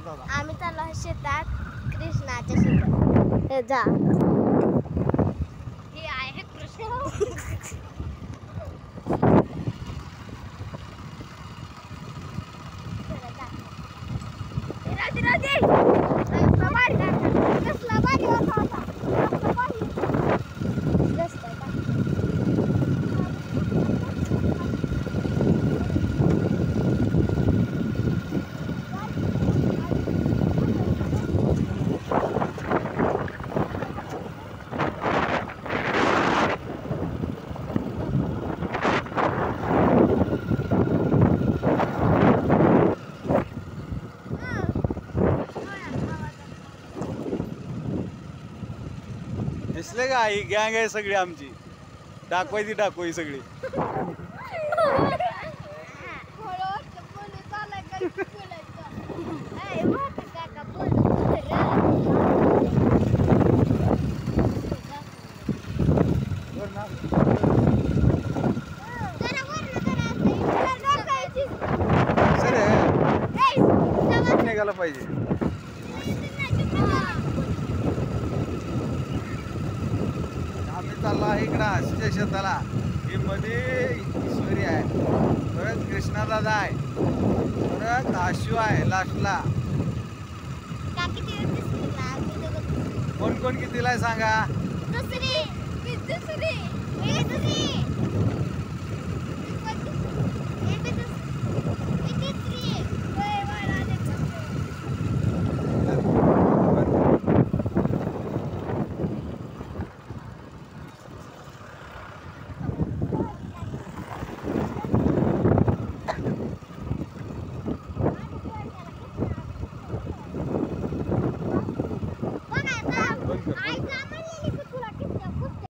आम्ही चाललो आहे शेतात कृष्णाच्या शेतात. हे जा हे आहे कृष्ण. राधे राधे कसला भारी होता दिसले का ही गँग आहे सगळी आमची. दाखवायची दाखवायची सगळी. निघाला पाहिजे. आम्ही चाललो आहे इकडं आशीच्या शेताला. ही मध्ये ईश्वरी आहे, परत कृष्णादादा आहे, परत आशू आहे लास्टला. कोण कोण कितीला आहे सांगा. I